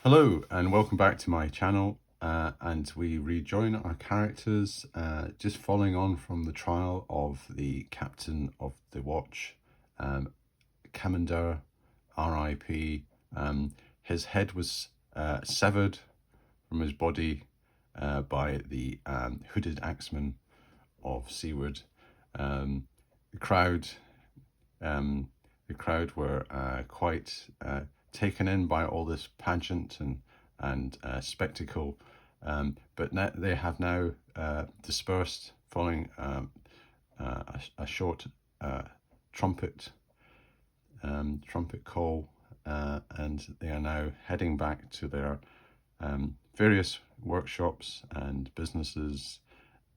Hello and welcome back to my channel, and we rejoin our characters, just following on from the trial of the captain of the watch, Commander RIP. His head was severed from his body by the hooded axeman of Seaward. The crowd were quite taken in by all this pageant and spectacle, but now they have now dispersed following a short trumpet call, and they are now heading back to their various workshops and businesses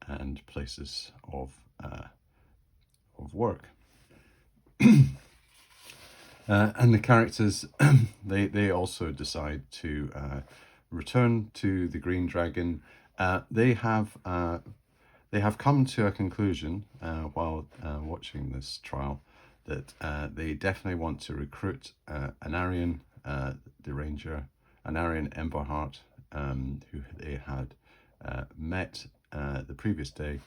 and places of work. And the characters, they also decide to return to the Green Dragon. They have come to a conclusion while watching this trial that they definitely want to recruit Anarion, the Ranger Anarion Emberheart, who they had met the previous day.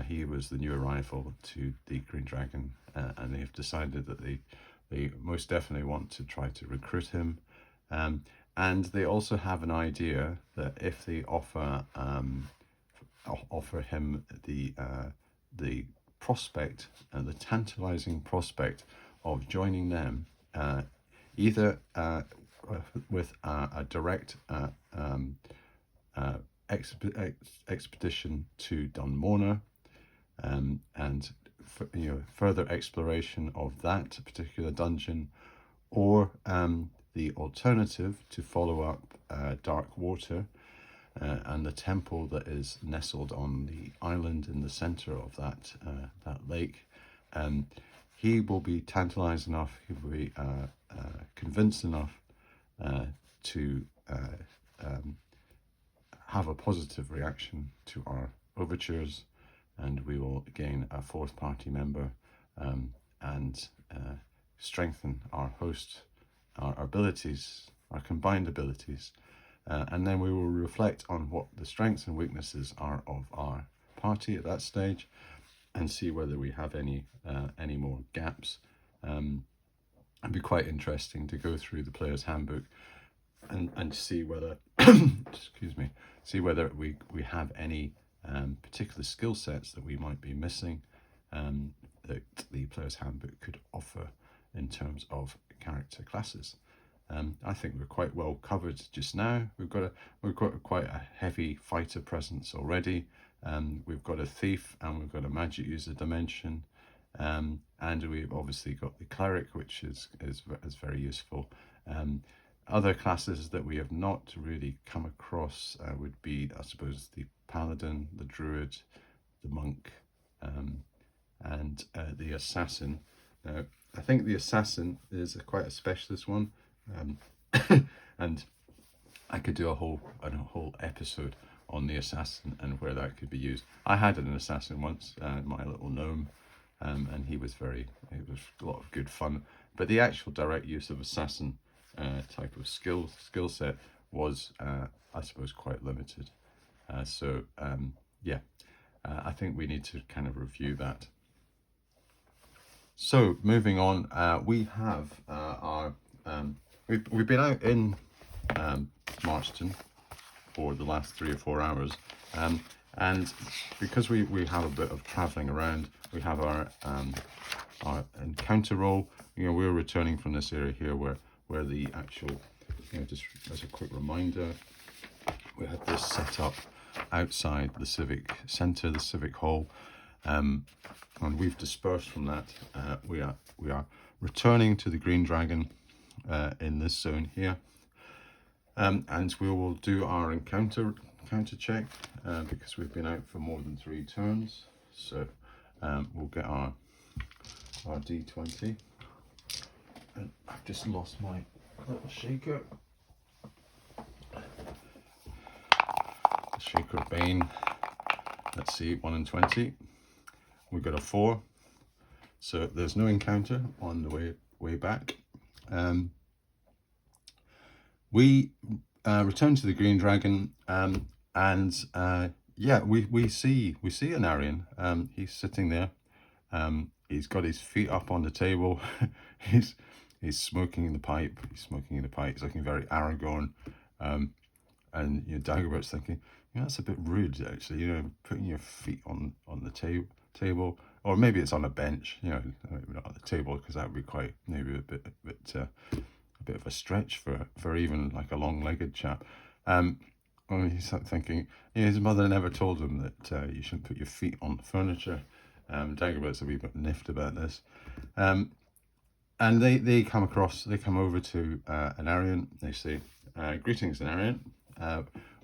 He was the new arrival to the Green Dragon, and they've decided that they most definitely want to try to recruit him. And they also have an idea that if they offer him the prospect, the tantalizing prospect of joining them, either with a direct expedition to Dunmorna, and further exploration of that particular dungeon, or the alternative to follow up Dark Water and the temple that is nestled on the island in the center of that lake. He will be tantalized enough, he will be convinced enough to have a positive reaction to our overtures, and we will gain a fourth party member and strengthen our host, our abilities, our combined abilities, and then we will reflect on what the strengths and weaknesses are of our party at that stage, and see whether we have any more gaps. It'd be quite interesting to go through the player's handbook and see whether excuse me, see whether we have any particular skill sets that we might be missing, that the player's handbook could offer in terms of character classes. I think we're quite well covered just now. We've got quite a heavy fighter presence already. We've got a thief, and we've got a magic user dimension, and we've obviously got the cleric, which is very useful. Other classes that we have not really come across would be, I suppose, the paladin, the druid, the monk, and the assassin. Now, I think the assassin is quite a specialist one, and I could do a whole episode on the assassin and where that could be used. I had an assassin once, my little gnome, and it was a lot of good fun. But the actual direct use of assassin type of skill set was, I suppose, quite limited. I think we need to kind of review that. So moving on, we have we've been out in Marston for the last 3 or 4 hours, and because we have a bit of travelling around, we have our encounter roll. We're returning from this area here where the actual, just as a quick reminder, we had this set up outside the civic centre, the civic hall, and we've dispersed from that. We are returning to the Green Dragon in this zone here, and we will do our encounter check because we've been out for more than 3 turns. So we'll get our D20. And I've just lost my little shaker. Shaker Bane. Let's see, 1 and 20. We got a 4. So there's no encounter on the way back. we return to the Green Dragon, and yeah, we see Anarion. He's sitting there. He's got his feet up on the table. he's smoking in the pipe. He's looking very arrogant. And Dagobert's thinking, that's a bit rude, actually. Putting your feet on the table, or maybe it's on a bench. Maybe not on the table, because that would be quite maybe a bit of a stretch for even like a long-legged chap. Well, he's thinking, his mother never told him that you shouldn't put your feet on furniture. Dagobert's a wee bit niffed about this. And they come over to Anarion. They say, greetings, Anarion.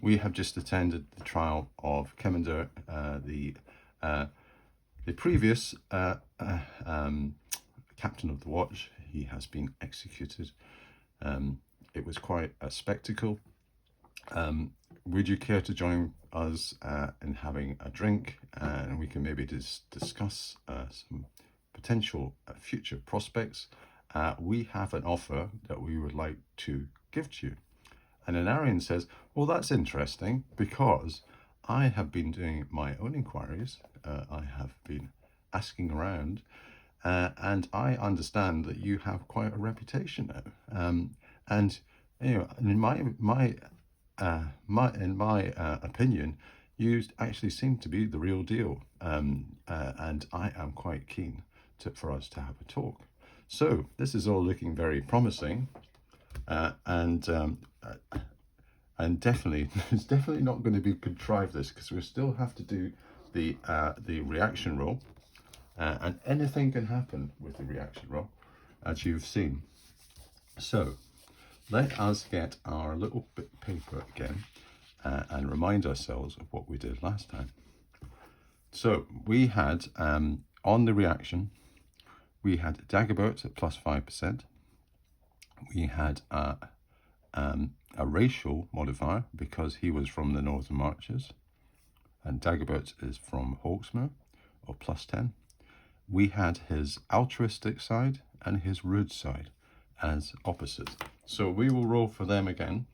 We have just attended the trial of Keminder, the previous captain of the watch. He has been executed. It was quite a spectacle. Would you care to join us in having a drink, and we can maybe discuss some potential future prospects? We have an offer that we would like to give to you. And Anarion says, well, that's interesting, because I have been doing my own inquiries. I have been asking around, and I understand that you have quite a reputation now. And in my opinion, you actually seem to be the real deal. And I am quite keen for us to have a talk. So this is all looking very promising. And definitely, it's definitely not going to be contrived, this, because we still have to do the reaction roll, and anything can happen with the reaction roll, as you've seen. So let us get our little bit of paper again, and remind ourselves of what we did last time. So we had on the reaction, we had Dagobert at +5%. We had a racial modifier, because he was from the Northern Marches, and Dagobert is from Hawksmoor, or +10. We had his altruistic side and his rude side as opposites. So we will roll for them again.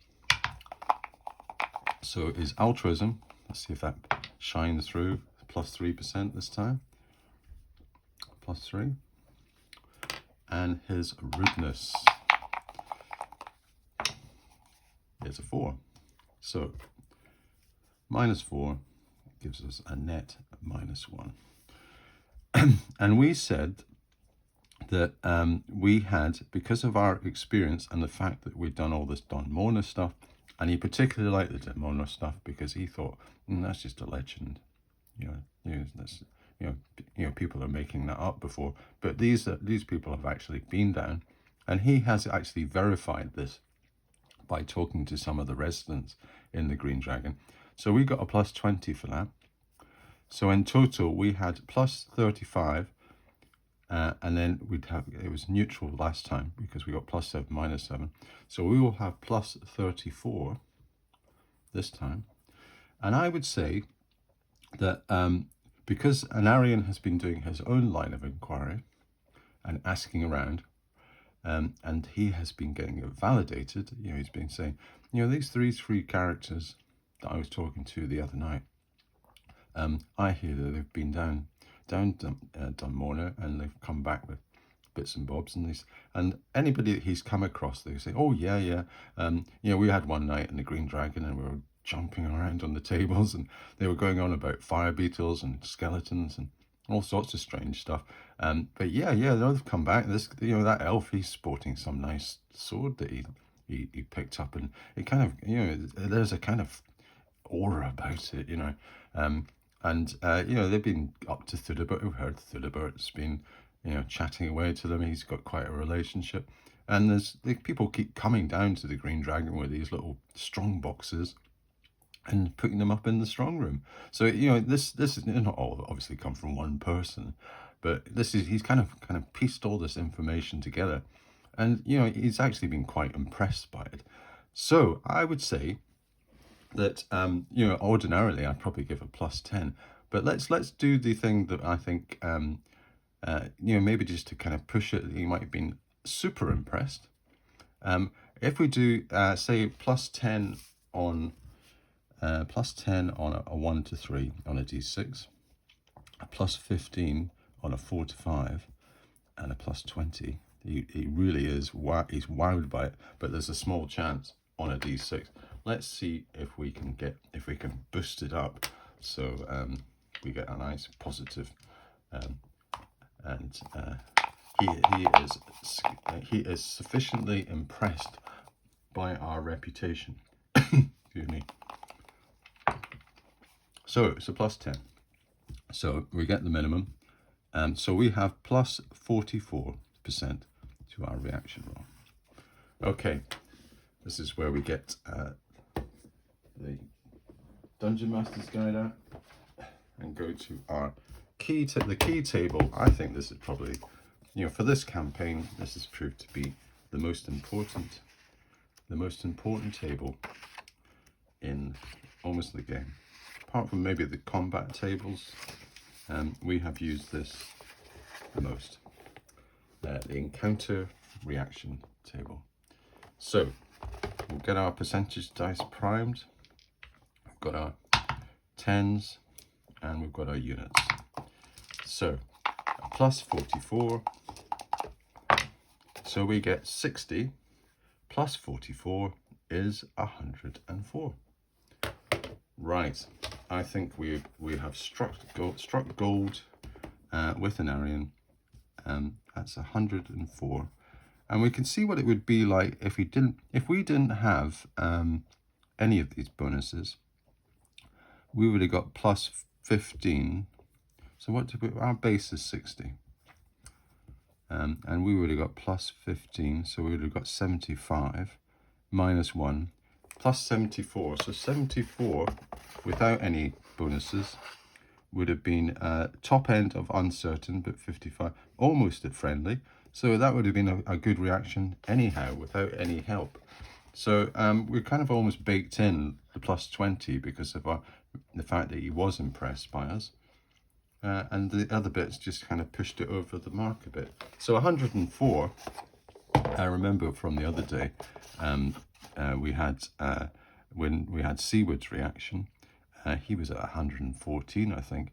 So his altruism, let's see if that shines through, +3% this time, +3. And his rudeness is a 4. So -4 gives us a net -1. And we said that we had, because of our experience and the fact that we'd done all this Don Mona stuff, and he particularly liked the Don Mona stuff because he thought, that's just a legend. People are making that up before, but these people have actually been down, and he has actually verified this by talking to some of the residents in the Green Dragon. So we got a +20 for that. So in total we had +35, and then it was neutral last time because we got +7 -7. So we will have +34 this time. And I would say that because Anarion has been doing his own line of inquiry and asking around, and he has been getting it validated, he's been saying, these three characters that I was talking to the other night, I hear that they've been down Dunmorna, and they've come back with bits and bobs, and anybody that he's come across, they say, oh yeah, we had one night in the Green Dragon, and we were jumping around on the tables, and they were going on about fire beetles and skeletons and all sorts of strange stuff. But yeah, they've come back. That elf, he's sporting some nice sword that he picked up, and it kind of, there's a kind of aura about it, and they've been up to Thudibert. We've heard Thudibert's been, chatting away to them. He's got quite a relationship, and people keep coming down to the Green Dragon with these little strong boxes and putting them up in the strong room. So this is not all obviously come from one person, but he's kind of pieced all this information together, and he's actually been quite impressed by it. So I would say that ordinarily I'd probably give a +10, but let's do the thing that I think maybe just to kind of push it, he might have been super impressed. If we do, say, +10 on +10 on a 1 to 3 on a d6, a +15 on a 4 to 5, and a +20, he really is, he's wowed by it, but there's a small chance on a d6. Let's see if we can boost it up, so we get a nice positive, and he is sufficiently impressed by our reputation. Excuse me. So it's a +10. So we get the minimum. So we have +44% to our reaction roll. Okay, this is where we get the Dungeon Master's Guide out and go to our the key table. I think this is probably, for this campaign, this has proved to be the most important table in almost the game. Apart from maybe the combat tables, we have used this the most. The encounter reaction table. So we'll get our percentage dice primed. We've got our 10s and we've got our units. So a +44. So we get 60 plus 44 is 104. Right. I think we have struck gold with Anarion. That's 104, and we can see what it would be like if we didn't have any of these bonuses. We would have got +15. So our base is 60, and we would have got +15. So we would have got 75 -1 +74. So 74 without any bonuses would have been top end of uncertain, but 55 almost at friendly. So that would have been a good reaction anyhow without any help. So we're kind of almost baked in the +20 because of the fact that he was impressed by us. And the other bits just kind of pushed it over the mark a bit. So 104, I remember from the other day, we had when we had Seaward's reaction, he was at 114, I think.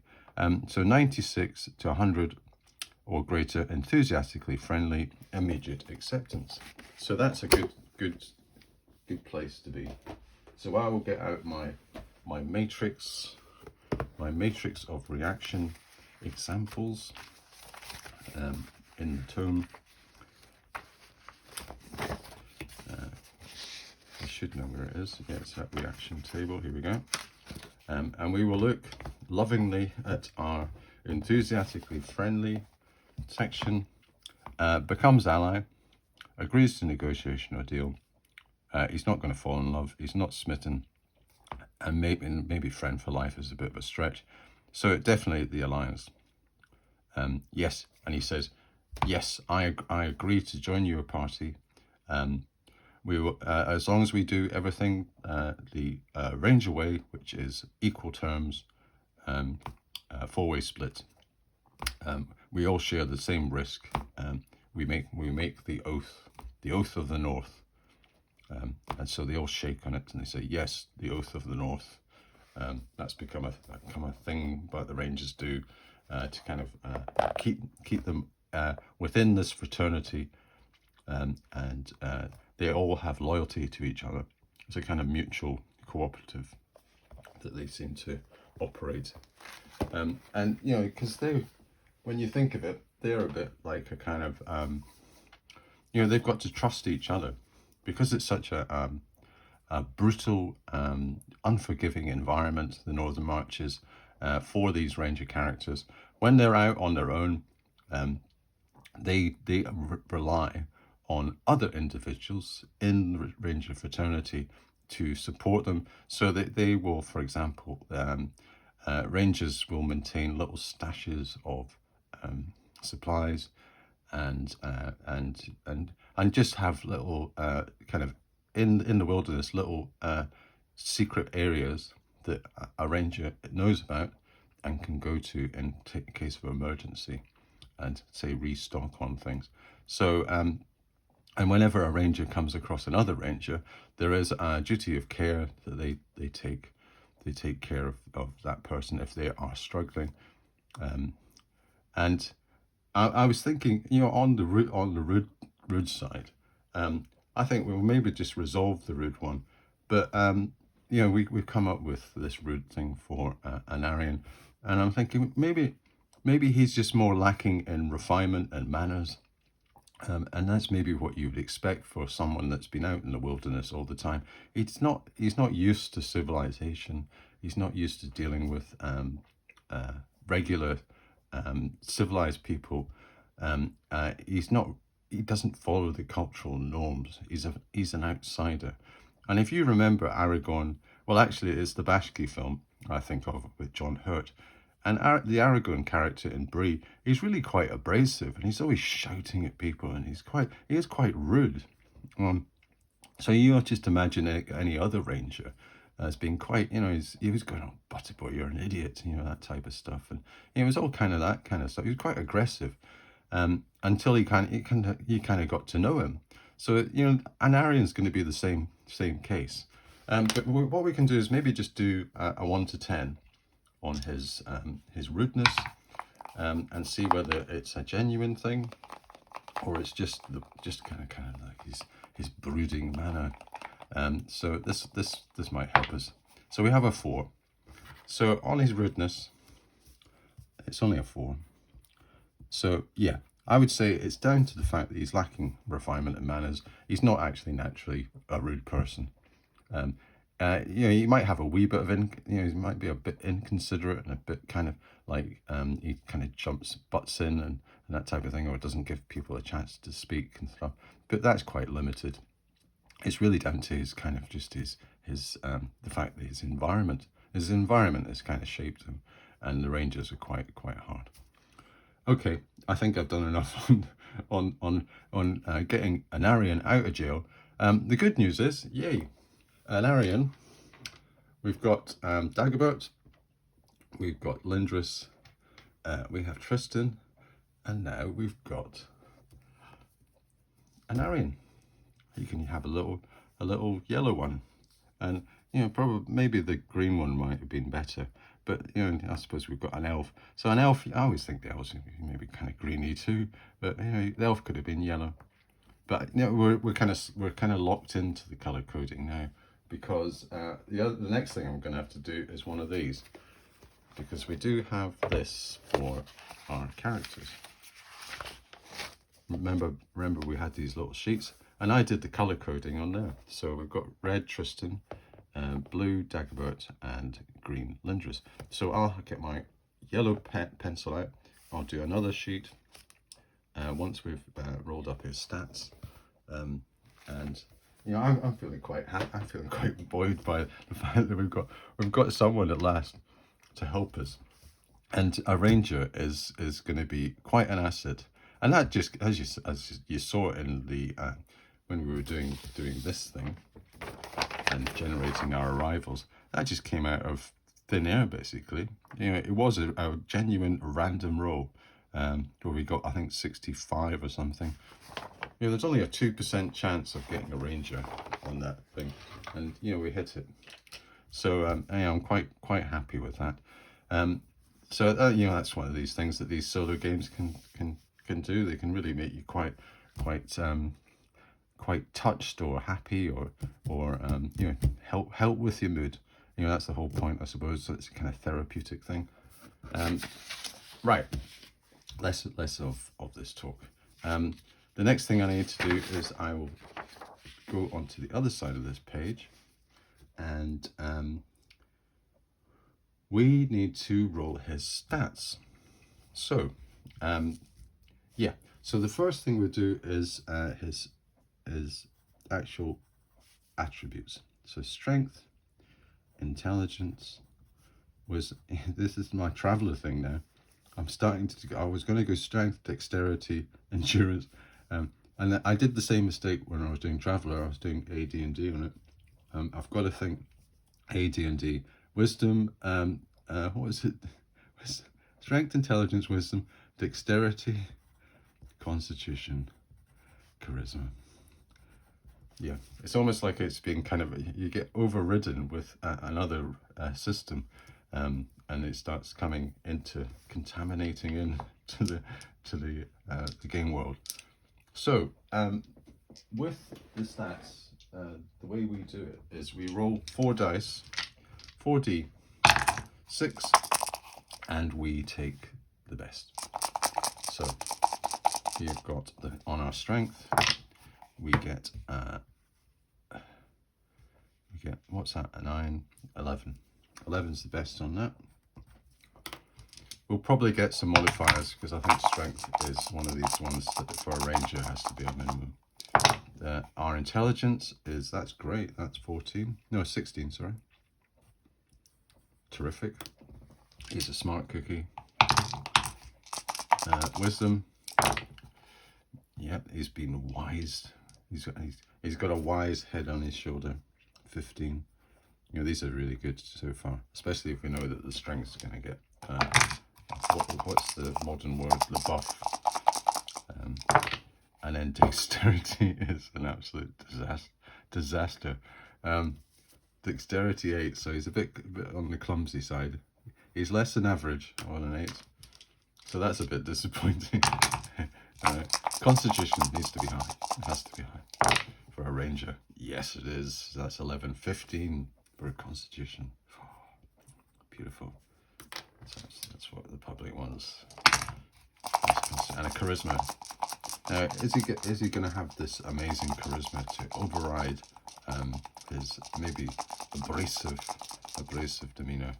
So 96 to 100 or greater, enthusiastically friendly, immediate acceptance. So that's a good place to be. So I will get out my matrix of reaction examples in the tome. I should know where it is. Yeah, it's that reaction table. Here we go. And we will look lovingly at our enthusiastically friendly section. Becomes ally, agrees to negotiation or deal. He's not going to fall in love. He's not smitten, and maybe friend for life is a bit of a stretch. So definitely the alliance. Yes, and he says, yes, I agree to join your party. We will, as long as we do everything the Ranger way, which is equal terms, four-way split. We all share the same risk. We make the oath of the North, and so they all shake on it and they say, yes, the oath of the North. That's become a thing that the Rangers do to kind of keep them within this fraternity, and they all have loyalty to each other. It's a kind of mutual cooperative that they seem to operate, and because when you think of it, they're a bit like a kind of they've got to trust each other because it's such a brutal, unforgiving environment, the Northern Marches, for these Ranger characters. When they're out on their own, they rely on other individuals in the Ranger fraternity to support them, so that they will, for example, Rangers will maintain little stashes of supplies, and just have little kind of in the wilderness, little secret areas that a Ranger knows about and can go to in case of emergency, and say restock on things. So And whenever a ranger comes across another ranger, there is a duty of care that they take care of that person if they are struggling. And I was thinking, on the rude side, I think we'll maybe just resolve the rude one. But we've come up with this rude thing for Anarion, and I'm thinking maybe he's just more lacking in refinement and manners. And that's maybe what you would expect for someone that's been out in the wilderness all the time. He's not used to civilization. He's not used to dealing with regular civilized people. He doesn't follow the cultural norms. He's an outsider. And if you remember Aragon, well, actually, it's the Bashki film I think of with John Hurt. And the Aragon character in Bree, he's really quite abrasive, and he's always shouting at people, and he is quite rude. So you just imagine any other ranger as being quite, he was going, "Oh, Butty boy, you're an idiot," that type of stuff, and it was all kind of that kind of stuff. He was quite aggressive, until you kind of got to know him. So Anarion's going to be the same case. But what we can do is maybe just do a 1 to 10 on his rudeness, and see whether it's a genuine thing or it's just kind of like his brooding manner. So this might help us. So we have a 4. So on his rudeness, it's only a 4. So yeah, I would say it's down to the fact that he's lacking refinement and manners. He's not actually naturally a rude person. He might have a wee bit of he might be a bit inconsiderate and a bit kind of like he kind of butts in and that type of thing, or doesn't give people a chance to speak and stuff. But that's quite limited. It's really down to his kind of just his the fact that his environment has kind of shaped him, and the Rangers are quite hard. Okay, I think I've done enough on getting Anarion out of jail. The good news is, yay, Anarion, we've got Dagobert, we've got Lindris, we have Tristan, and now we've got Anarion. You can have a little yellow one, and probably maybe the green one might have been better. But I suppose we've got an elf. So an elf, I always think the elves are maybe kind of greeny too. But the elf could have been yellow. But we're kind of locked into the color coding now, because the next thing I'm going to have to do is one of these, because we do have this for our characters. Remember we had these little sheets, and I did the color coding on there. So we've got red Tristan, blue Dagobert, and green Lindris. So I'll get my yellow pencil out. I'll do another sheet once we've rolled up his stats, and I'm feeling quite happy. I'm feeling quite buoyed by the fact that we've got someone at last to help us, and a ranger is going to be quite an asset. And that just, as you saw in the when we were doing this thing and generating our arrivals, that just came out of thin air, basically. It was a genuine random roll, where we got, I think, 65 or something. There's only a 2% chance of getting a ranger on that thing, and we hit it. So I'm quite happy with that. So that's one of these things that these solo games can do. They can really make you quite touched or happy, or help with your mood. That's the whole point, I suppose. So it's a kind of therapeutic thing. Right, less of this talk. The next thing I need to do is I will go onto the other side of this page, and we need to roll his stats. So so the first thing we do is his actual attributes. So strength, intelligence, this is my traveler thing now. I was going to go strength, dexterity, endurance, and I did the same mistake when I was doing traveler. I was doing AD&D on it. I've got to think AD&D, wisdom, what is it? Strength, intelligence, wisdom, dexterity, constitution, charisma. Yeah, it's almost like it's being kind of, you get overridden with another system, and it starts coming into contaminating in to the game world. So with the stats, the way we do it is we roll 4 dice, 4d, 6, and we take the best. So you've got on our strength, we get what's that, a 9, 11. 11's the best on that. We'll probably get some modifiers because I think strength is one of these ones that for a ranger has to be a minimum. Our intelligence is, that's great, that's 14, no 16, sorry. Terrific. He's a smart cookie. Wisdom, yeah, he's been wise. He's got a wise head on his shoulder. 15. You know, these are really good so far, especially if we know that the strength's going to get what's the modern word, the buff. And then dexterity is an absolute disaster. Dexterity 8, so he's a bit on the clumsy side. He's less than average on an 8, so that's a bit disappointing. Constitution needs to be high. It has to be high for a ranger. Yes, it is. That's 11. 15 for a constitution. Oh, beautiful. That's what the public wants. And a charisma. Now, is he going to have this amazing charisma to override his maybe abrasive demeanor?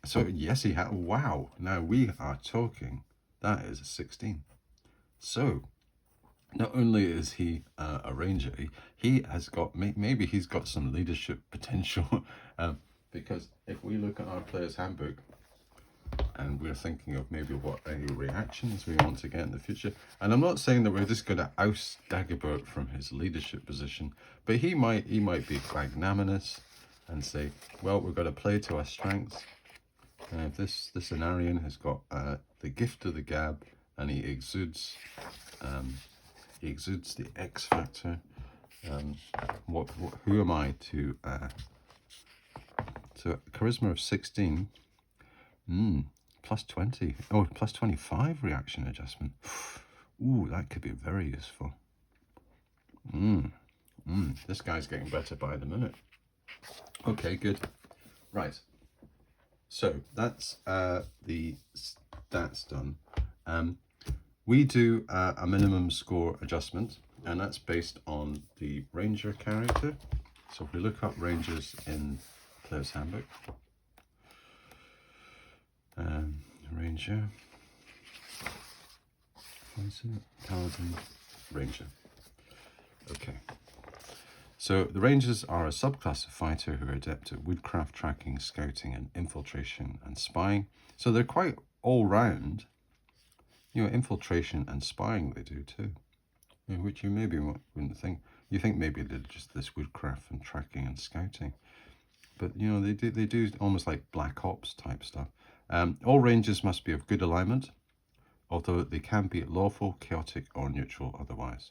So yes, he had. Wow. Now we are talking. That is a 16. So not only is he a ranger, he has got, maybe he's got some leadership potential. Because if we look at our player's handbook, and we're thinking of maybe what any reactions we want to get in the future. And I'm not saying that we're just going to oust Dagobert from his leadership position, but he might be magnanimous and say, well, we've got to play to our strengths. And if this Anarion has got the gift of the gab, and he exudes the X factor. Who am I to charisma of 16? Plus 20. Oh, plus 25 reaction adjustment. Ooh, that could be very useful. This guy's getting better by the minute. Okay, good. Right. So that's the stats done. We do a minimum score adjustment, and that's based on the ranger character. So if we look up rangers in Player's Handbook, ranger, paladin, ranger. Okay. So the rangers are a subclass of fighter who are adept at woodcraft, tracking, scouting, and infiltration and spying. So they're quite all round. You know, infiltration and spying they do too, which you maybe wouldn't think. You think maybe they're just this woodcraft and tracking and scouting, but you know they do almost like Black Ops type stuff. All rangers must be of good alignment, although they can be lawful, chaotic, or neutral otherwise.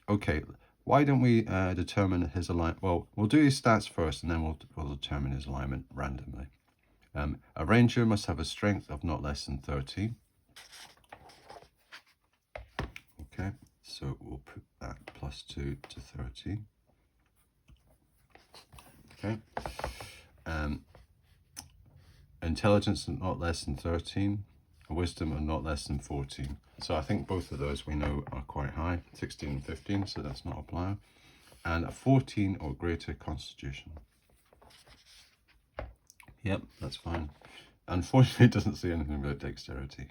Okay, why don't we determine his alignment? Well, we'll do his stats first, and then we'll determine his alignment randomly. A ranger must have a strength of not less than 13. Okay, so we'll put that +2 to 13. Okay. Intelligence of not less than 13. Wisdom of not less than 14. So I think both of those we know are quite high, 16 and 15, so that's not applicable. And a 14 or greater constitution. Yep, that's fine. Unfortunately, it doesn't say anything about dexterity.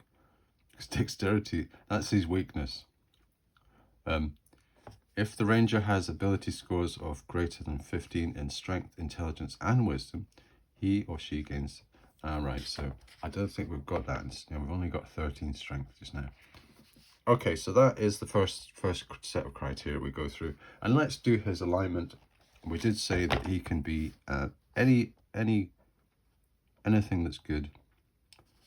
Because dexterity, that's his weakness. If the ranger has ability scores of greater than 15 in strength, intelligence, and wisdom, he or she gains... right, so I don't think we've got that. We've only got 13 strength just now. Okay, so that is the first set of criteria we go through. And let's do his alignment. We did say that he can be anything that's good,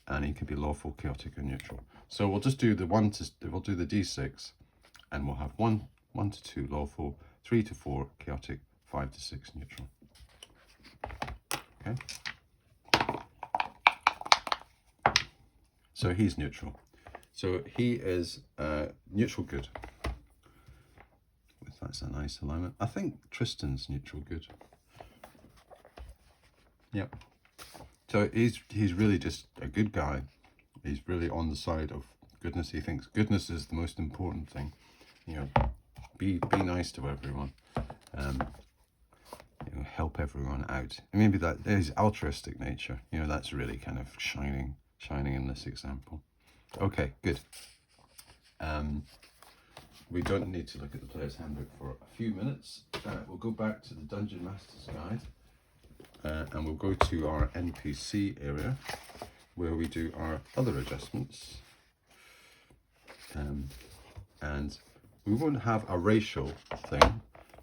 and he can be lawful, chaotic, or neutral. So we'll just do we'll do the D6, and we'll have one 1 to 2 lawful, 3 to 4 chaotic, 5 to 6 neutral. Okay. So he's neutral. So he is neutral good. That's a nice alignment. I think Tristan's neutral good. Yep. So he's really just a good guy. He's really on the side of goodness. He thinks goodness is the most important thing. You know, be nice to everyone. You know, help everyone out. And maybe that is altruistic nature. You know, that's really kind of shining in this example. Okay, good. We don't need to look at the player's handbook for a few minutes. We'll go back to the Dungeon Master's Guide and we'll go to our NPC area where we do our other adjustments. And we won't have a racial thing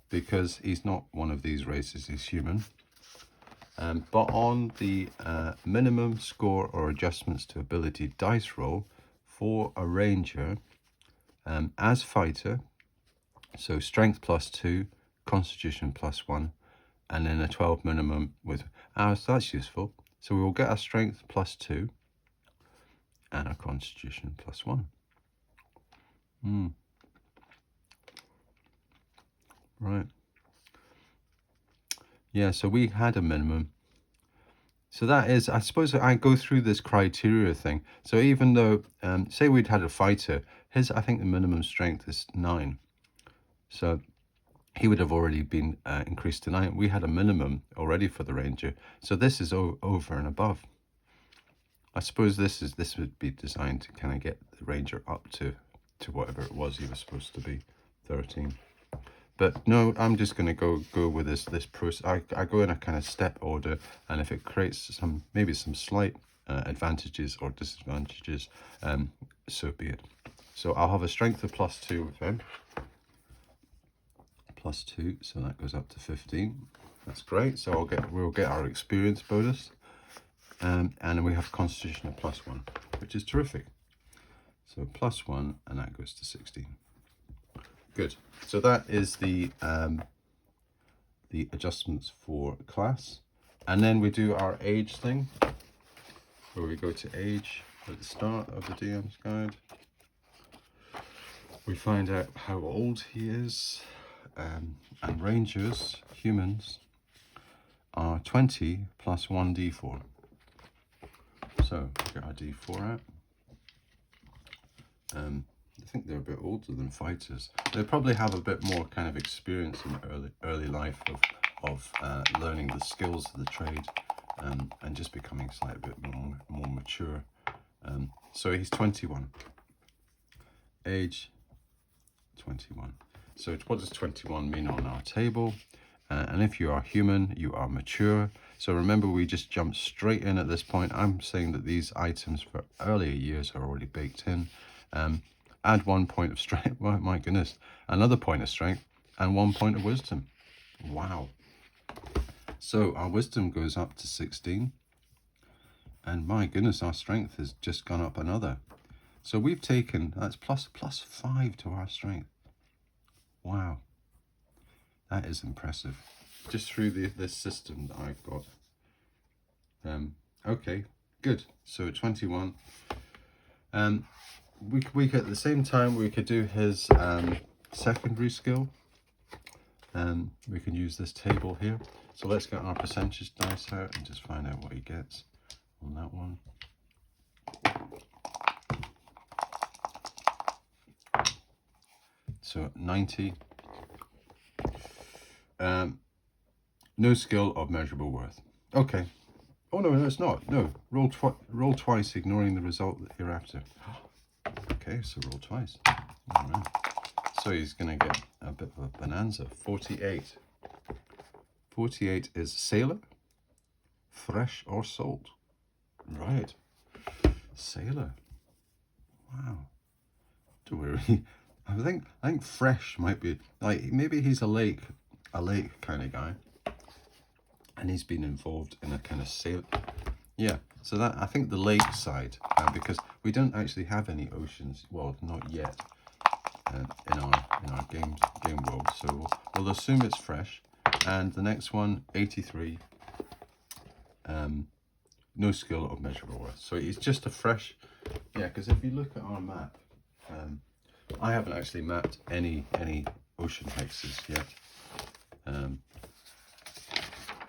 because he's not one of these races, he's human. But on the minimum score or adjustments to ability dice roll for a ranger, as fighter, so strength +2, constitution +1, and then a 12 minimum with so that's useful. So we will get a strength +2 and a constitution +1. Right. Yeah, so we had a minimum. So that is, I suppose I go through this criteria thing. So even though, say we'd had a fighter, I think the minimum strength is 9. So he would have already been increased to 9. We had a minimum already for the ranger. So this is over and above. I suppose this would be designed to kind of get the ranger up to whatever it was he was supposed to be, 13. But no, I'm just going to go with this process. I go in a kind of step order, and if it creates maybe some slight advantages or disadvantages, so be it. So I'll have a strength of +2 with him. +2, so that goes up to 15. That's great. So we'll get our experience bonus, and then we have constitution of +1, which is terrific. So +1, and that goes to 16. Good. So that is the adjustments for class, and then we do our age thing, where we go to age at the start of the DM's guide. We find out how old he is, and rangers, humans, are 20 plus 1d4. So get our d4 out. I think they're a bit older than fighters. They probably have a bit more kind of experience in the early life of learning the skills of the trade, and just becoming slightly bit more mature. So he's 21. Age 21. So what does 21 mean on our table? And if you are human, you are mature. So remember, we just jumped straight in at this point. I'm saying that these items for earlier years are already baked in. Add 1 point of strength. Oh, my goodness. Another point of strength and 1 point of wisdom. Wow. So our wisdom goes up to 16. And my goodness, our strength has just gone up another. So we've taken, that's plus 5 to our strength. Wow. That is impressive. Just through this system that I've got. Okay, good. So 21. We could, at the same time, we could do his secondary skill. We can use this table here. So let's get our percentage dice out and just find out what he gets on that one. So 90. No skill of measurable worth. Okay. Oh no, it's not. No, roll twice, ignoring the result hereafter. Okay, so roll twice. All right. So he's going to get a bit of a bonanza. 48. 48 is sailor, fresh or salt. Right. Sailor. Wow. Don't worry. I think fresh might be like, maybe he's a lake kind of guy, and he's been involved in a kind of sail. Yeah. So that, I think the lake side, because we don't actually have any oceans. Well, not yet. in our game world. So we'll assume it's fresh. And the next one, 83. No skill of measurable worth. So it's just a fresh, yeah. Because if you look at our map, I haven't actually mapped any ocean hexes yet.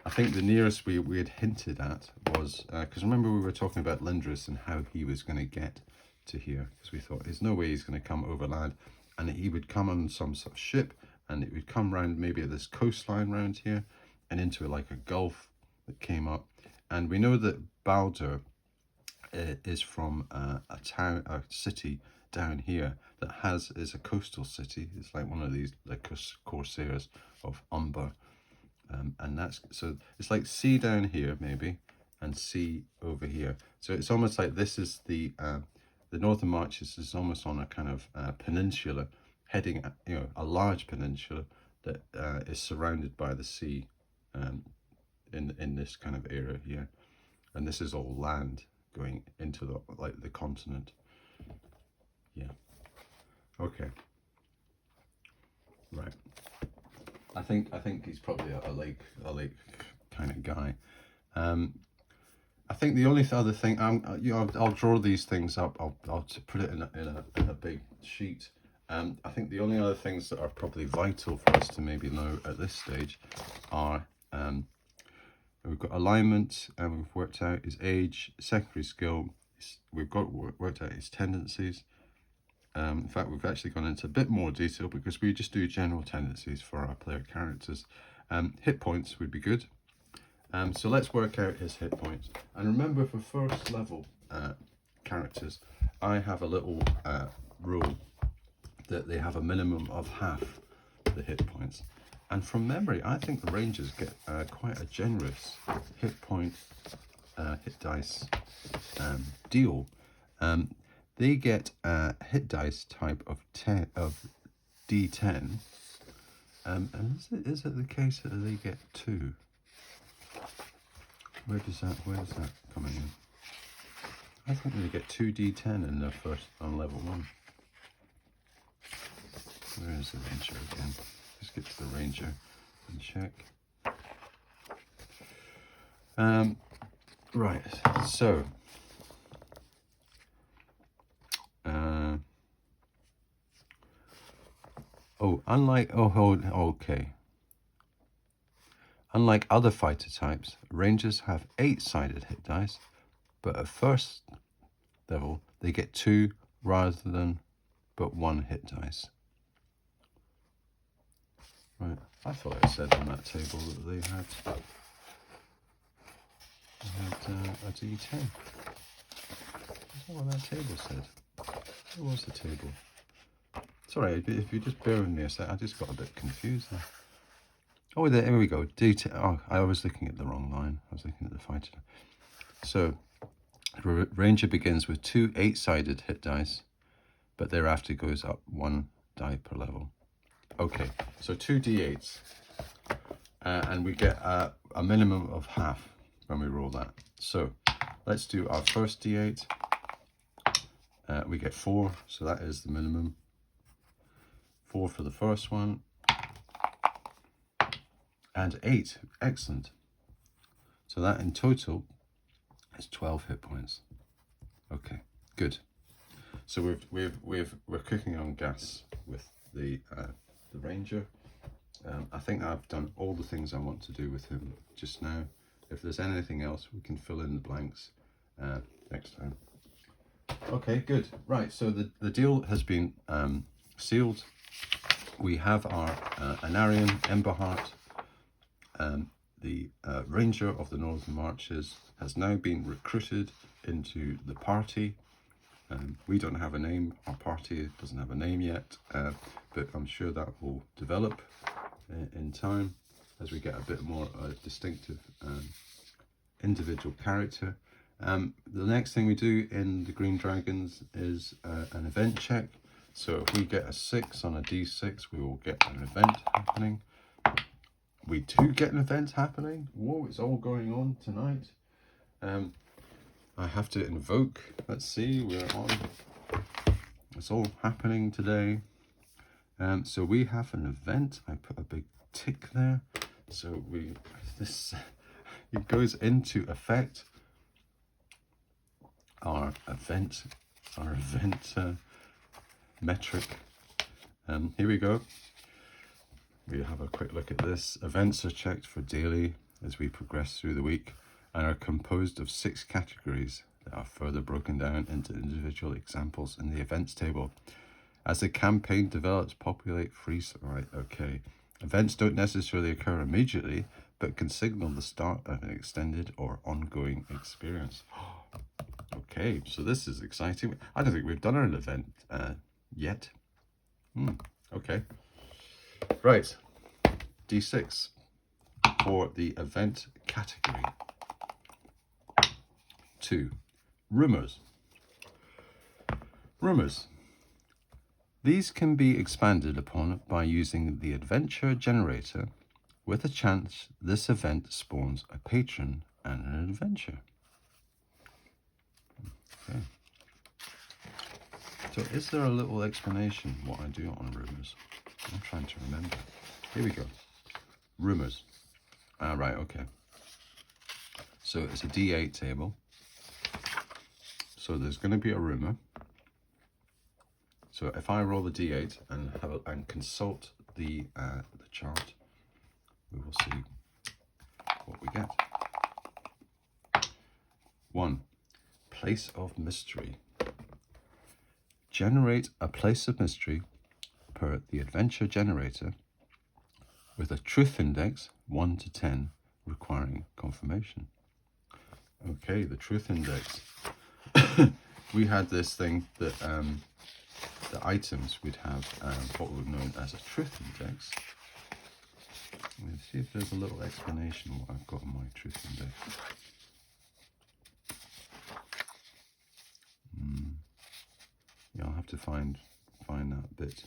I think the nearest we had hinted at was, because remember we were talking about Lindris and how he was going to get to here, because we thought there's no way he's going to come overland, and he would come on some sort of ship, and it would come round maybe at this coastline round here, and into like a gulf that came up. And we know that Baldur is from a city down here that is a coastal city. It's like one of these like corsairs of Umber. And that's, so it's like sea down here maybe, and sea over here. So it's almost like this is the Northern Marches is almost on a kind of peninsula, heading at, a large peninsula that is surrounded by the sea, in this kind of area here, and this is all land going into the continent. Yeah. Okay. Right. I think he's probably a lake kind of guy. I think the only other thing, I'll draw these things up. I'll put it in a big sheet. I think the only other things that are probably vital for us to maybe know at this stage are, we've got alignment, and we've worked out his age, secondary skill. We've got worked out his tendencies. In fact, we've actually gone into a bit more detail because we just do general tendencies for our player characters. Hit points would be good. So let's work out his hit points. And remember, for first level characters, I have a little rule that they have a minimum of half the hit points. And from memory, I think the Rangers get quite a generous hit dice deal. They get a hit dice type of D10, and is it the case that they get 2? Where does that come in? I think they get 2 D10 in their first on level 1. Where is the Ranger again? Let's get to the Ranger and check. Right, so unlike other fighter types, Rangers have 8-sided hit dice, but at first level they get 2 rather than but 1 hit dice. Right, I thought it said on that table that they had a D10. That's not what that table said. Where was the table? Sorry, if you just bear with me a sec, I just got a bit confused there. Oh, here we go. D10. Oh, I was looking at the wrong line. I was looking at the fighter. So, Ranger begins with 2 8-sided hit dice, but thereafter goes up 1 die per level. Okay, so 2 D8s, and we get a minimum of half when we roll that. So, let's do our first D8. We get 4, so that is the minimum. 4 for the first one. And 8, excellent. So that in total is 12 hit points. Okay, good. So we're cooking on gas with the Ranger. I think I've done all the things I want to do with him just now. If there's anything else, we can fill in the blanks next time. Okay, good. Right, so the deal has been sealed. We have our Anarion, Emberheart. The Ranger of the Northern Marches has now been recruited into the party. We don't have a name. Our party doesn't have a name yet, but I'm sure that will develop in time as we get a bit more distinctive individual character. The next thing we do in the Green Dragons is an event check. So if we get a 6 on a D6, we will get an event happening. We do get an event happening. Whoa, it's all going on tonight. I have to invoke. Let's see, we're on. It's all happening today. So we have an event. I put a big tick there. So it goes into effect. Our event metric. Here we go. We have a quick look at this. Events are checked for daily as we progress through the week and are composed of 6 categories that are further broken down into individual examples in the events table. As the campaign develops, populate free. Right, okay. Events don't necessarily occur immediately, but can signal the start of an extended or ongoing experience. Okay, so this is exciting. I don't think we've done an event yet. Okay. Right, D6 for the event category. 2, rumors. Rumors. These can be expanded upon by using the adventure generator with a chance this event spawns a patron and an adventure. Okay. So is there a little explanation what I do on rumors? I'm trying to remember. Here we go. Rumors. Right, okay. So it's a D8 table. So there's going to be a rumor. So if I roll the D8 and consult the chart, we will see what we get. 1. Place of mystery. Generate a place of mystery per the adventure generator with a truth index 1 to 10 requiring confirmation. Okay, the truth index. We had this thing that the items would have what we've known as a truth index. Let's see if there's a little explanation what I've got on my truth index. Yeah, I'll have to find that bit.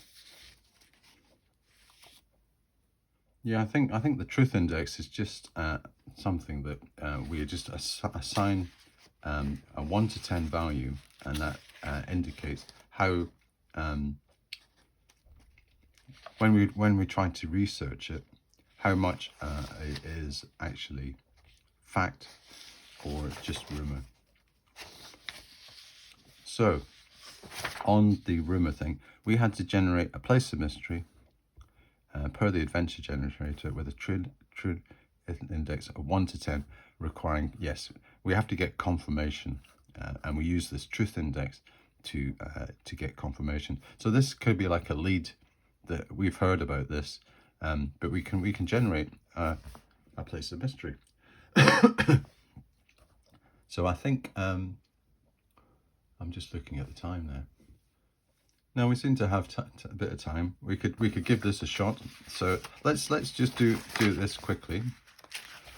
Yeah, I think the truth index is just something that we just assign a 1 to 10 value, and that indicates how when we try to research it, how much it is actually fact or just rumor. So on the rumor thing, we had to generate a place of mystery per the adventure generator with a truth index of 1 to 10 requiring, yes, we have to get confirmation, and we use this truth index to get confirmation. So this could be like a lead that we've heard about this, but we can generate a place of mystery. So I think I'm just looking at the time now. Now we seem to have a bit of time. We could give this a shot. So let's just do this quickly.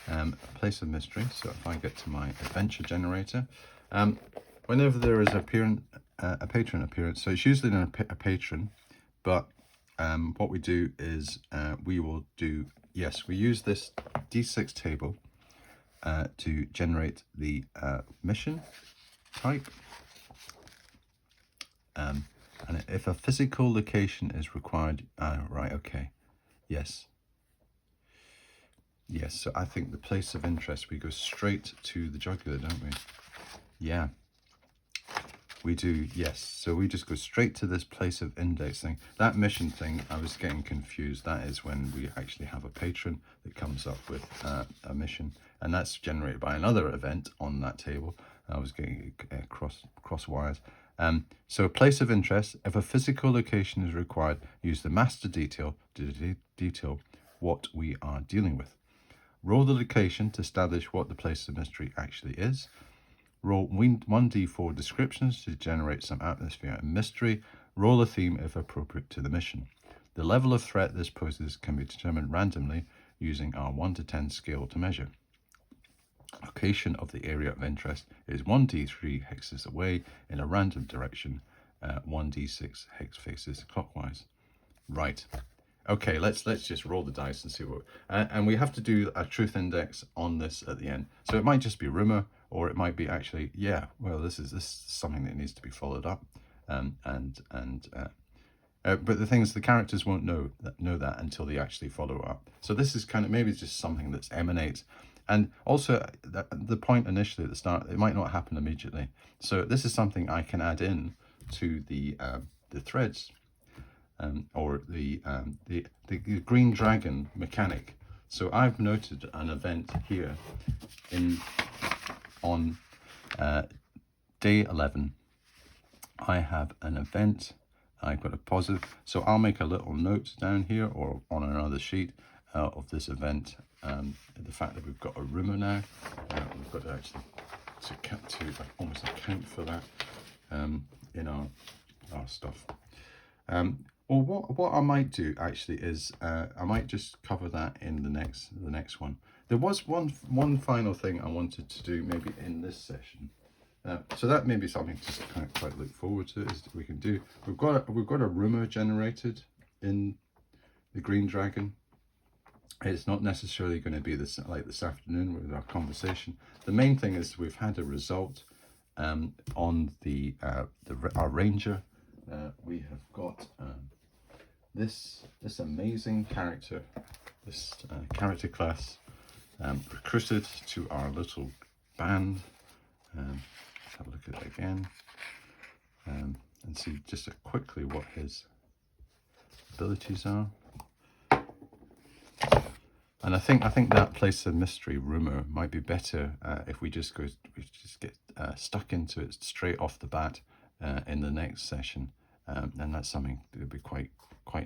A place of mystery. So if I get to my adventure generator, whenever there is a patron appearance, so it's usually a patron, but what we do is we will do, yes, we use this D6 table to generate the mission type. And if a physical location is required, right, okay, yes. Yes, so I think the place of interest, we go straight to the jugular, don't we? Yeah, we do, yes. So we just go straight to this place of index thing. That mission thing, I was getting confused. That is when we actually have a patron that comes up with a mission, and that's generated by another event on that table. I was getting cross wires. So place of interest, if a physical location is required, use the master detail to detail what we are dealing with. Roll the location to establish what the place of mystery actually is. Roll 1d4 descriptions to generate some atmosphere and mystery. Roll a theme if appropriate to the mission. The level of threat this poses can be determined randomly using our 1 to 10 scale to measure. Location of the area of interest is 1d3 hexes away in a random direction, 1d6 hex faces clockwise. Right. Okay, let's just roll the dice and see what, and we have to do a truth index on this at the end. So it might just be rumor, or it might be actually, yeah, well, this is something that needs to be followed up, and But the thing is, the characters won't know that until they actually follow up. So this is kind of maybe just something that's emanates. And also, the point initially at the start, it might not happen immediately. So this is something I can add in to the threads, or the green dragon mechanic. So I've noted an event here on day 11. I have an event. I've got a positive. So I'll make a little note down here or on another sheet of this event. The fact that we've got a rumor now, we've got to actually to almost account for that in our stuff. Well, what I might do actually is I might just cover that in the next one. There was one final thing I wanted to do maybe in this session. So that may be something to kind of quite look forward to, is that we can do. We've got a rumor generated in the Green Dragon. It's not necessarily going to be like this afternoon with our conversation. The main thing is we've had a result on our Ranger. We have got this amazing character, this character class recruited to our little band. Let's have a look at it again and see just quickly what his abilities are. And I think that place of mystery rumor might be better if we just get stuck into it straight off the bat in the next session, and that's something that would be quite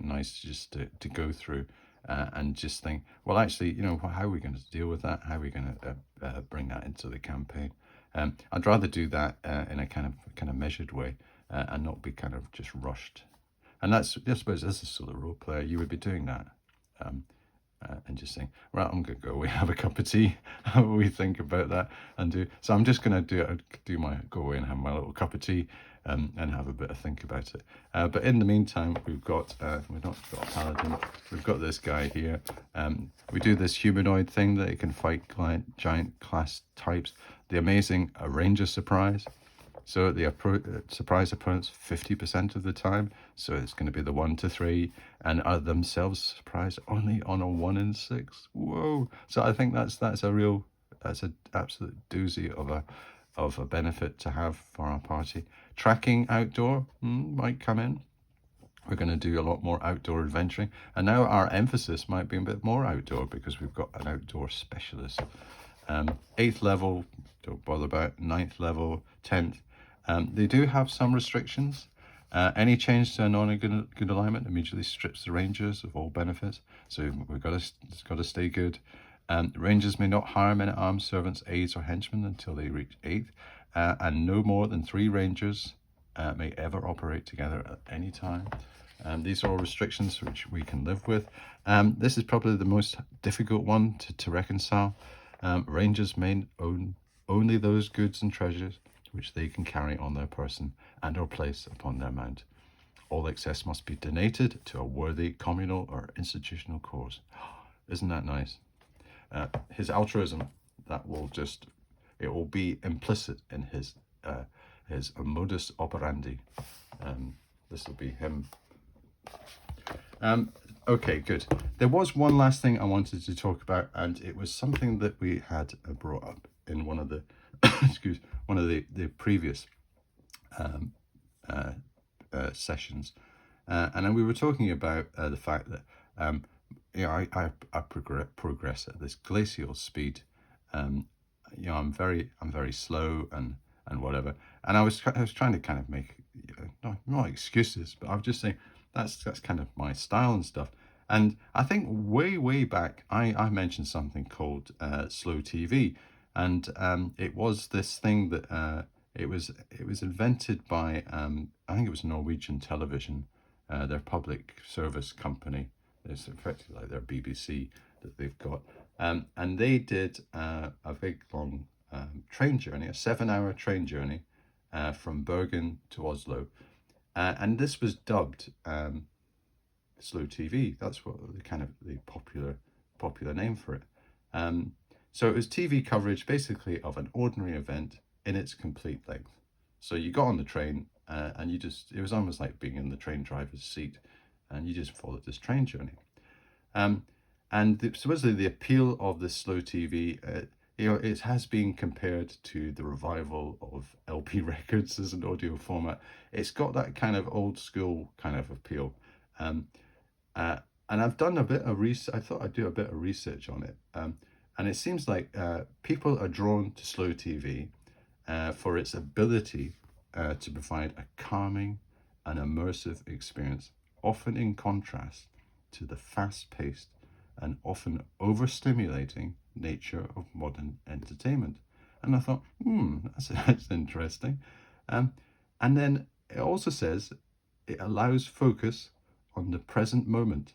nice just to go through and just think, well, actually, how are we going to deal with that? How are we going to bring that into the campaign? I'd rather do that in a kind of measured way and not be kind of just rushed. And that's, I suppose, as a sort of role player, you would be doing that. And just saying, right, I'm going to go away, have a cup of tea. How do we think about that and do? So I'm just going to go away and have my little cup of tea and have a bit of think about it. But in the meantime, we've not got a paladin. We've got this guy here. We do this humanoid thing that it can fight giant class types. The amazing Ranger surprise. So the surprise opponents 50% of the time. So it's going to be the 1 to 3, and are themselves surprised only on a 1 in 6. Whoa! So I think that's an absolute doozy of a benefit to have for our party. Tracking outdoor might come in. We're going to do a lot more outdoor adventuring, and now our emphasis might be a bit more outdoor because we've got an outdoor specialist. 8th level, don't bother about. 9th level, 10th. They do have some restrictions. Any change to a non-good alignment immediately strips the Rangers of all benefits. So it's got to stay good. Rangers may not hire men-at-arms, servants, aides, or henchmen until they reach 8th. And no more than 3 Rangers may ever operate together at any time. These are all restrictions which we can live with. This is probably the most difficult one to reconcile. Rangers may own only those goods and treasures which they can carry on their person and or place upon their mount. All excess must be donated to a worthy communal or institutional cause. Isn't that nice? His altruism, it will be implicit in his modus operandi. This will be him. Okay, good. There was one last thing I wanted to talk about, and it was something that we had brought up in one of the the previous sessions, and then we were talking about the fact that I progress at this glacial speed. I'm very slow and whatever, and I was trying to kind of make not excuses, but I was just saying that's kind of my style and stuff. And I think way back I mentioned something called Slow TV. And it was this thing that it was invented by I think it was Norwegian television, their public service company. It's effectively like their BBC that they've got, and they did a big long train journey, a 7-hour train journey from Bergen to Oslo, and this was dubbed Slow TV. That's what the popular name for it. So it was TV coverage basically of an ordinary event in its complete length. So you got on the train, and it was almost like being in the train driver's seat, and you just followed this train journey. And supposedly the appeal of this slow TV, it has been compared to the revival of LP records as an audio format. It's got that kind of old school kind of appeal. Um, and I've done a bit of research. I thought I'd do a bit of research on it. And it seems like people are drawn to slow TV for its ability to provide a calming and immersive experience, often in contrast to the fast-paced and often overstimulating nature of modern entertainment. And I thought, that's interesting. And then it also says it allows focus on the present moment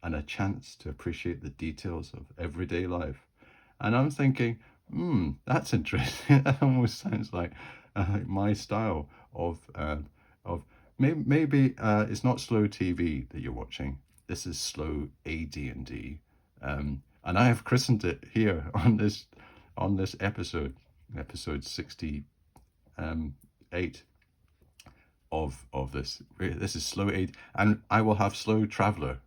and a chance to appreciate the details of everyday life. And I'm thinking, that's interesting. That almost sounds like my style of maybe it's not slow TV that you're watching. This is slow AD&D, and I have christened it here on this episode 68 of this. This is slow AD, and I will have slow traveler,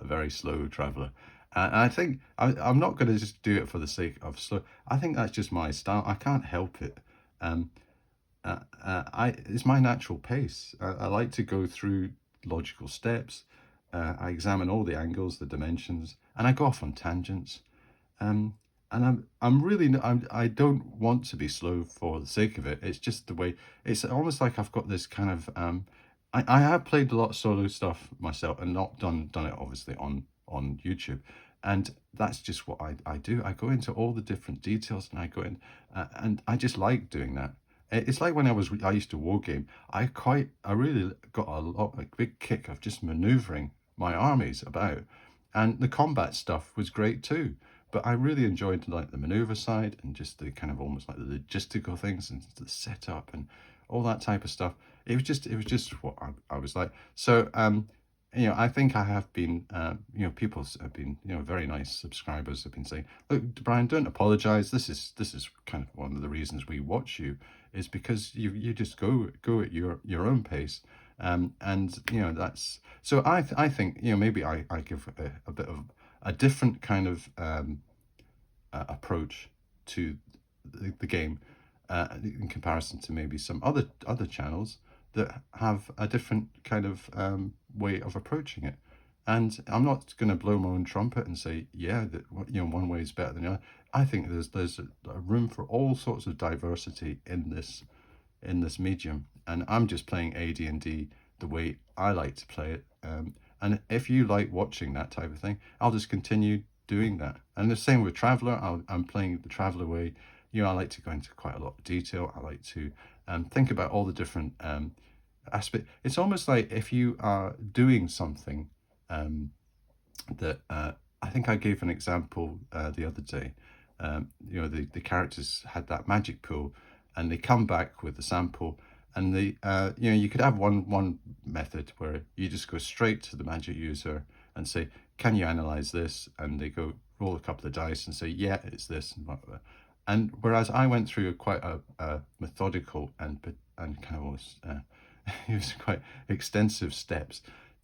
very slow traveler. And I think I'm not going to just do it for the sake of slow. I think that's just my style. I can't help it. It's my natural pace. I like to go through logical steps. I examine all the angles, the dimensions, and I go off on tangents. And I don't want to be slow for the sake of it. It's just the way. It's almost like I've got this kind of. I have played a lot of solo stuff myself and not done it obviously on YouTube. And that's just what I do. I go into all the different details, and I go in, and I just like doing that. It's like when I used to war game. I really got a big kick of just maneuvering my armies about, and the combat stuff was great too. But I really enjoyed like the maneuver side and just the kind of almost like the logistical things and the setup and all that type of stuff. It was just what I was like. So I think I have been, people have been, very nice subscribers have been saying, look, Brian, don't apologize. This is kind of one of the reasons we watch you, is because you just go at your own pace. And that's, so I think, maybe I give a bit of a different kind of approach to the game in comparison to maybe some other channels that have a different kind of way of approaching it. And I'm not going to blow my own trumpet and say, yeah, that one way is better than the other. I think there's a room for all sorts of diversity in this medium, and I'm just playing AD&D the way I like to play it. And if you like watching that type of thing, I'll just continue doing that. And the same with Traveller. I'm playing the Traveller way. I like to go into quite a lot of detail. I like to think about all the different aspects. It's almost like if you are doing something that I think I gave an example the other day. The characters had that magic pool, and they come back with the sample, and you could have one method where you just go straight to the magic user and say, can you analyze this? And they go roll a couple of dice and say, yeah, it's this and whatever. And whereas I went through quite a methodical and kind of was it was quite extensive steps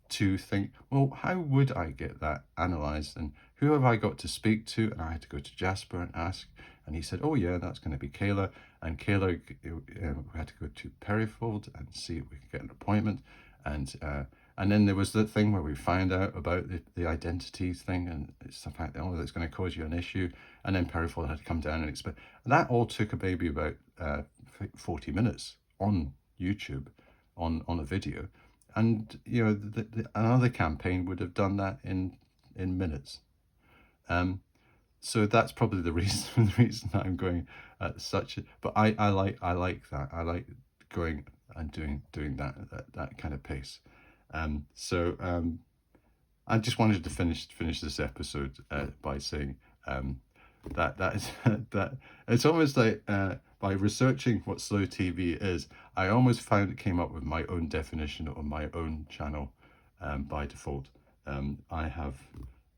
to think, well, how would I get that analysed, and who have I got to speak to? And I had to go to Jasper and ask, and he said, oh yeah, that's going to be Kayla. And Kayla, we had to go to Perryfold and see if we could get an appointment. And then there was the thing where we found out about the identity thing, and it's the fact that, oh, that's going to cause you an issue. And then Perryfold had to come down and explain. That all took a maybe about 40 minutes on YouTube, on a video. And another campaign would have done that in minutes. So that's probably the reason that I'm going at such. But I like that. I like going and doing that kind of pace. So I just wanted to finish this episode by saying that is that it's almost like by researching what slow TV is, I almost came up with my own definition on my own channel by default.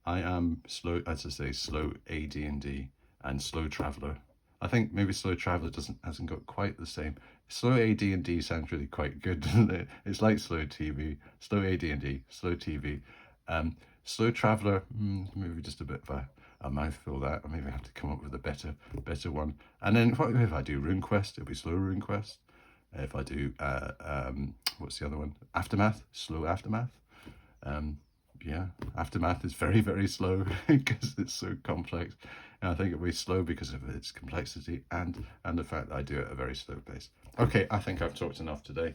I am slow, as I say, slow AD&D and slow traveler. I think maybe Slow Traveler hasn't got quite the same. Slow AD&D sounds really quite good, doesn't it? It's like Slow TV, Slow AD&D, Slow TV. Slow Traveler, maybe just a bit of a mouthful that. I maybe have to come up with a better one. And then what if I do RuneQuest? It'll be Slow RuneQuest. If I do what's the other one? Aftermath, Slow Aftermath. Yeah, Aftermath is very, very slow because it's so complex. And I think it'll be slow because of its complexity and the fact that I do it at a very slow pace. Okay, I think I've talked enough today.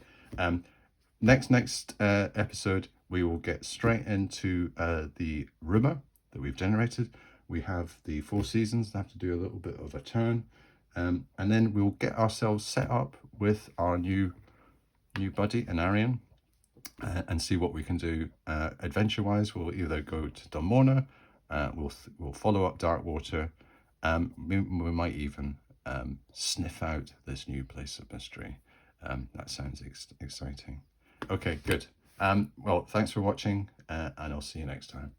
Next episode, we will get straight into the rumor that we've generated. We have the 4 seasons that have to do a little bit of a turn. And then we'll get ourselves set up with our new buddy, Anarion, and see what we can do. Adventure-wise, we'll either go to Dalmorna, we'll follow up Darkwater, we might even sniff out this new place of mystery. That sounds exciting. Okay, good. Well, thanks for watching, and I'll see you next time.